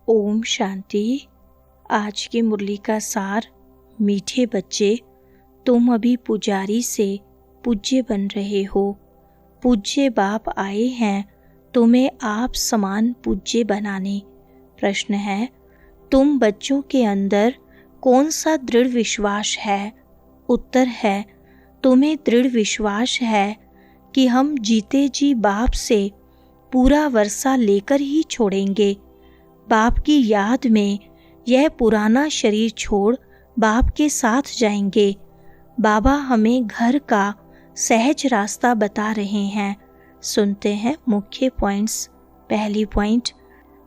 ओम शांति। आज की मुरली का सार। मीठे बच्चे, तुम अभी पुजारी से पूज्य बन रहे हो। पूज्य बाप आए हैं तुम्हें आप समान पूज्य बनाने। प्रश्न है, तुम बच्चों के अंदर कौन सा दृढ़ विश्वास है? उत्तर है, तुम्हें दृढ़ विश्वास है कि हम जीते जी बाप से पूरा वर्षा लेकर ही छोड़ेंगे। बाप की याद में यह पुराना शरीर छोड़ बाप के साथ जाएंगे। बाबा हमें घर का सहज रास्ता बता रहे हैं। सुनते हैं मुख्य पॉइंट्स। पहली पॉइंट,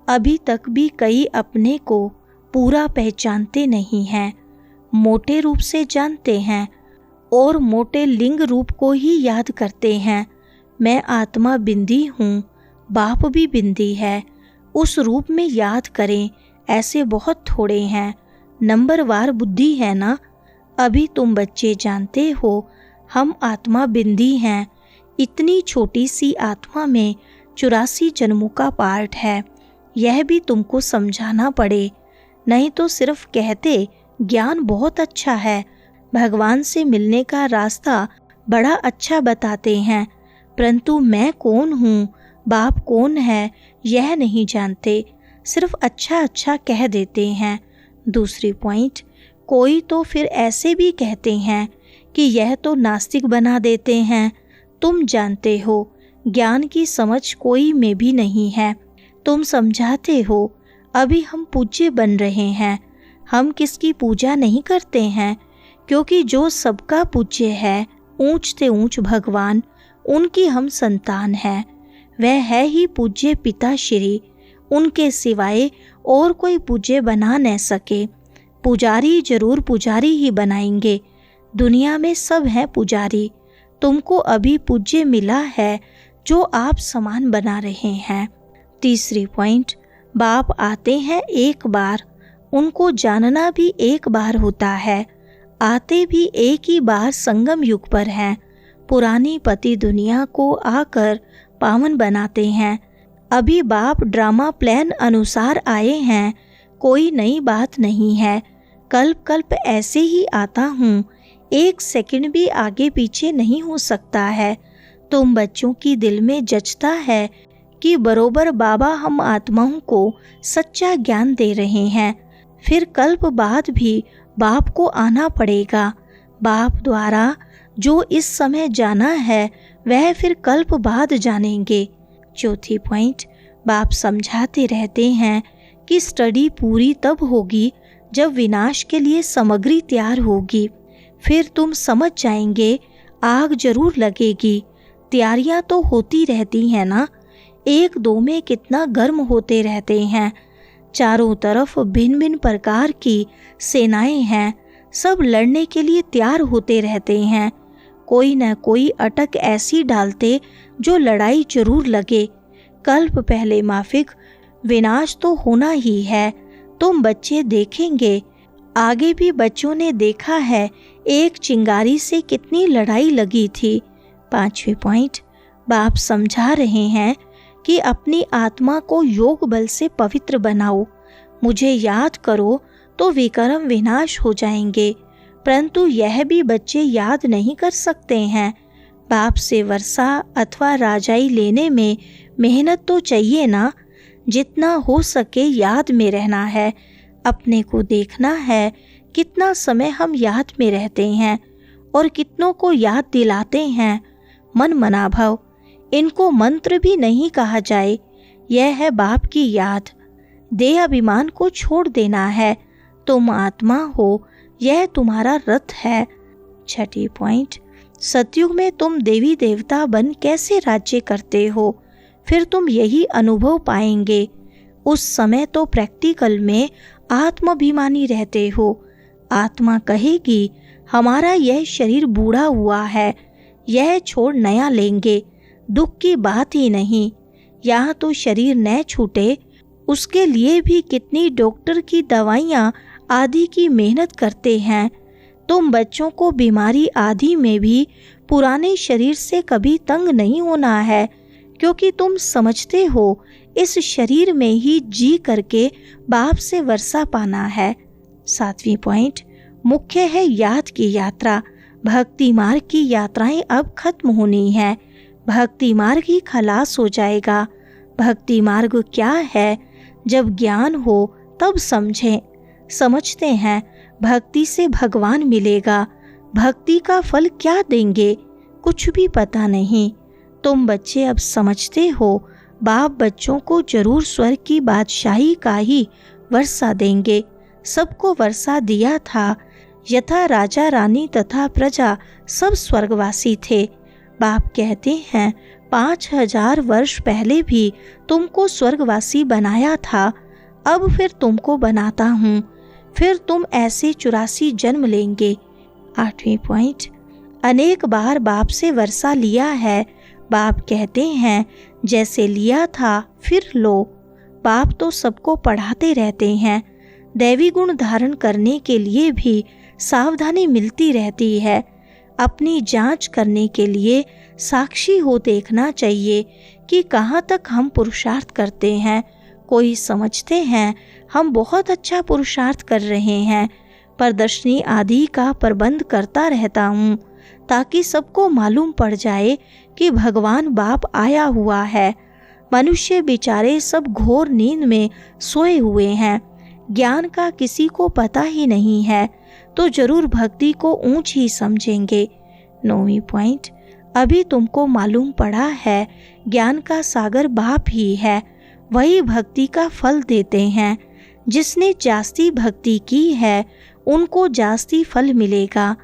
अभी तक भी कई अपने को पूरा पहचानते नहीं हैं। मोटे रूप से जानते हैं और मोटे लिंग रूप को ही याद करते हैं। मैं आत्मा बिंदी हूँ, बाप भी बिंदी है, उस रूप में याद करें। ऐसे बहुत थोड़े हैं। नंबरवार बुद्धि है ना। अभी तुम बच्चे जानते हो हम आत्मा बिंदी हैं। इतनी छोटी सी आत्मा में 84 जन्मों का पार्ट है। यह भी तुमको समझाना पड़े, नहीं तो सिर्फ कहते ज्ञान बहुत अच्छा है, भगवान से मिलने का रास्ता बड़ा अच्छा बताते हैं, परंतु मैं कौन हूँ, बाप कौन है, यह नहीं जानते। सिर्फ अच्छा अच्छा कह देते हैं। दूसरी पॉइंट, कोई तो फिर ऐसे भी कहते हैं कि यह तो नास्तिक बना देते हैं। तुम जानते हो ज्ञान की समझ कोई में भी नहीं है। तुम समझाते हो अभी हम पूज्य बन रहे हैं। हम किसकी पूजा नहीं करते हैं, क्योंकि जो सबका पूज्य है, ऊंच से ऊंच भगवान, उनकी हम संतान हैं। वह है ही पूज्य पिता श्री। उनके सिवाय और कोई पूज्य बना न सके। पुजारी जरूर पुजारी ही बनाएंगे। दुनिया में सब हैं पुजारी। तुमको अभी पूज्य मिला है जो आप समान बना रहे हैं। तीसरी पॉइंट, बाप आते हैं एक बार, उनको जानना भी एक बार होता है। आते भी एक ही बार संगम युग पर हैं। पुरानी पति दुनिया को आकर पावन बनाते हैं। अभी बाप ड्रामा प्लान अनुसार आए हैं, कोई नई बात नहीं है। कल्प कल्प ऐसे ही आता हूँ, एक सेकंड भी आगे पीछे नहीं हो सकता है। तुम बच्चों की दिल में जचता है कि बरोबर बाबा हम आत्माओं को सच्चा ज्ञान दे रहे हैं। फिर कल्प बाद भी बाप को आना पड़ेगा। बाप द्वारा जो इस समय जाना है वह फिर कल्प बाद जानेंगे। चौथी पॉइंट, बाप समझाते रहते हैं कि स्टडी पूरी तब होगी जब विनाश के लिए सामग्री तैयार होगी। फिर तुम समझ जाएंगे आग जरूर लगेगी। तैयारियां तो होती रहती हैं ना, एक दो में कितना गर्म होते रहते हैं। चारों तरफ भिन्न भिन्न प्रकार की सेनाएं हैं, सब लड़ने के लिए तैयार होते रहते हैं। कोई न कोई अटक ऐसी डालते जो लड़ाई जरूर लगे। कल्प पहले माफिक, विनाश तो होना ही है। तुम बच्चे देखेंगे, आगे भी बच्चों ने देखा है एक चिंगारी से कितनी लड़ाई लगी थी। पांचवी पॉइंट, बाप समझा रहे हैं कि अपनी आत्मा को योग बल से पवित्र बनाओ। मुझे याद करो तो विकर्म विनाश हो जाएंगे, परंतु यह भी बच्चे याद नहीं कर सकते हैं। बाप से वर्षा अथवा राजाई लेने में मेहनत तो चाहिए ना। जितना हो सके याद में रहना है। अपने को देखना है कितना समय हम याद में रहते हैं और कितनों को याद दिलाते हैं। मन मनाभव, इनको मंत्र भी नहीं कहा जाए। यह है बाप की याद। देह अभिमान को छोड़ देना है। तुम आत्मा हो, यह तुम्हारा रथ है। छठी पॉइंट, सतयुग में तुम देवी देवता बन कैसे राज्य करते हो, फिर तुम यही अनुभव पाएंगे। उस समय तो प्रैक्टिकल में आत्माभिमानी रहते हो। आत्मा कहेगी हमारा यह शरीर बूढ़ा हुआ है, यह छोड़ नया लेंगे। दुख की बात ही नहीं। यहाँ तो शरीर न छूटे उसके लिए भी कितनी डॉक्टर की दवाइयाँ आदि की मेहनत करते हैं। तुम बच्चों को बीमारी आदि में भी पुराने शरीर से कभी तंग नहीं होना है, क्योंकि तुम समझते हो इस शरीर में ही जी करके बाप से वर्षा पाना है। 7वीं पॉइंट, मुख्य है याद की यात्रा। भक्ति मार्ग की यात्राएं अब खत्म होनी है। भक्ति मार्ग ही खलास हो जाएगा। भक्ति मार्ग क्या है? जब ज्ञान हो तब समझें। समझते हैं भक्ति से भगवान मिलेगा। भक्ति का फल क्या देंगे? कुछ भी पता नहीं। तुम बच्चे अब समझते हो बाप बच्चों को जरूर स्वर्ग की बादशाही का ही वर्षा देंगे। सबको वर्षा दिया था। यथा राजा रानी तथा प्रजा सब स्वर्गवासी थे। बाप कहते हैं 5000 वर्ष पहले भी तुमको स्वर्गवासी बनाया था, अब फिर तुमको बनाता हूँ। फिर तुम ऐसे 84 जन्म लेंगे। 8वीं पॉइंट, अनेक बार बाप से वर्षा लिया है। बाप कहते हैं जैसे लिया था फिर लो। बाप तो सबको पढ़ाते रहते हैं। दैवी गुण धारण करने के लिए भी सावधानी मिलती रहती है। अपनी जांच करने के लिए साक्षी हो देखना चाहिए कि कहाँ तक हम पुरुषार्थ करते हैं। कोई समझते हैं हम बहुत अच्छा पुरुषार्थ कर रहे हैं। प्रदर्शनी आदि का प्रबंध करता रहता हूँ ताकि सबको मालूम पड़ जाए कि भगवान बाप आया हुआ है। मनुष्य बेचारे सब घोर नींद में सोए हुए हैं। ज्ञान का किसी को पता ही नहीं है तो जरूर भक्ति को ऊंच ही समझेंगे। 9वीं पॉइंट, अभी तुमको मालूम पड़ा है ज्ञान का सागर बाप ही है। वही भक्ति का फल देते हैं। जिसने जास्ती भक्ति की है उनको जास्ती फल मिलेगा।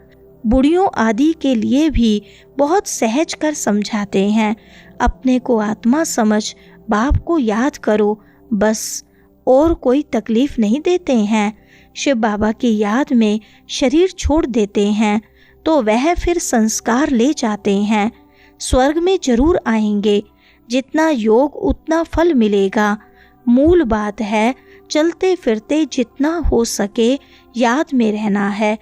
बुढ़ियों आदि के लिए भी बहुत सहज कर समझाते हैं। अपने को आत्मा समझ बाप को याद करो बस, और कोई तकलीफ नहीं देते हैं। शिव बाबा की याद में शरीर छोड़ देते हैं तो वह फिर संस्कार ले जाते हैं। स्वर्ग में जरूर आएंगे। जितना योग उतना फल मिलेगा। मूल बात है चलते फिरते जितना हो सके याद में रहना है।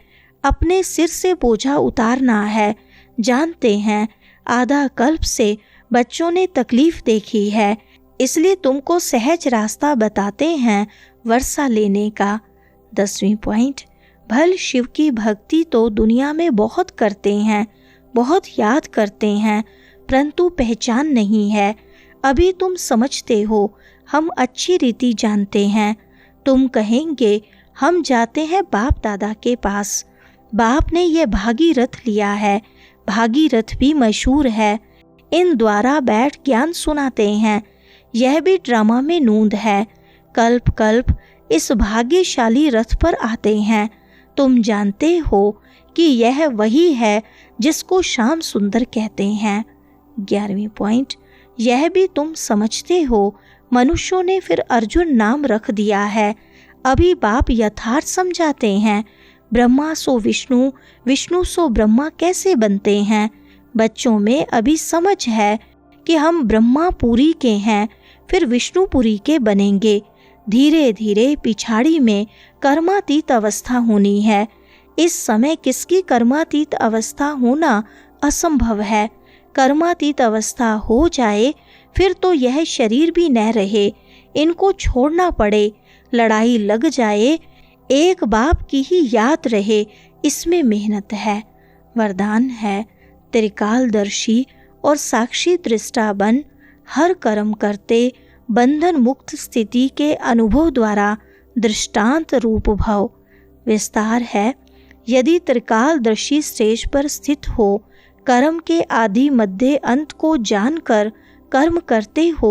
अपने सिर से बोझा उतारना है। जानते हैं आधा कल्प से बच्चों ने तकलीफ देखी है, इसलिए तुमको सहज रास्ता बताते हैं वर्षा लेने का। 10वीं पॉइंट, भल शिव की भक्ति तो दुनिया में बहुत करते हैं, बहुत याद करते हैं, परंतु पहचान नहीं है। अभी तुम समझते हो, हम अच्छी रीति जानते हैं। तुम कहेंगे हम जाते हैं बाप दादा के पास। बाप ने यह भागीरथ लिया है। भागीरथ भी मशहूर है। इन द्वारा बैठ ज्ञान सुनाते हैं। यह भी ड्रामा में नूंद है। कल्प कल्प इस भाग्यशाली रथ पर आते हैं। तुम जानते हो कि यह वही है जिसको श्याम सुंदर कहते हैं। 11वीं पॉइंट, यह भी तुम समझते हो मनुष्यों ने फिर अर्जुन नाम रख दिया है। अभी बाप यथार्थ समझाते हैं। ब्रह्मा सो विष्णु, विष्णु सो ब्रह्मा कैसे बनते हैं। बच्चों में अभी समझ है कि हम ब्रह्मापुरी के हैं, फिर विष्णुपुरी के बनेंगे। धीरे धीरे पिछाड़ी में कर्मातीत अवस्था होनी है। इस समय किसकी कर्मातीत अवस्था होना असंभव है। कर्मातीत अवस्था हो जाए फिर तो यह शरीर भी न रहे, इनको छोड़ना पड़े, लड़ाई लग जाए, एक बाप की ही याद रहे, इसमें मेहनत है। वरदान है त्रिकालदर्शी और साक्षी दृष्टा बन, हर कर्म करते बंधन मुक्त स्थिति के अनुभव द्वारा दृष्टांत रूप भव। विस्तार है, यदि त्रिकालदर्शी स्टेज पर स्थित हो, कर्म के आदि मध्य अंत को जानकर कर्म करते हो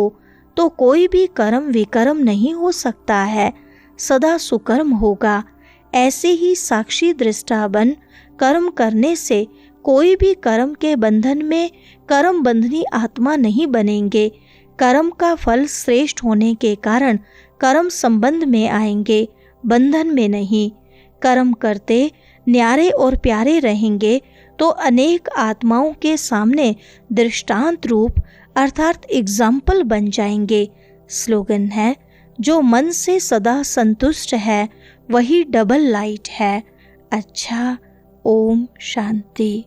तो कोई भी कर्म विकर्म नहीं हो सकता है, सदा सुकर्म होगा। ऐसे ही साक्षी दृष्टा बन कर्म करने से कोई भी कर्म के बंधन में कर्म बंधनी आत्मा नहीं बनेंगे। कर्म का फल श्रेष्ठ होने के कारण कर्म संबंध में आएंगे, बंधन में नहीं। कर्म करते न्यारे और प्यारे रहेंगे तो अनेक आत्माओं के सामने दृष्टांत रूप अर्थात एग्जाम्पल बन जाएंगे। स्लोगन है, जो मन से सदा संतुष्ट है वही डबल लाइट है। अच्छा, ओम शांति।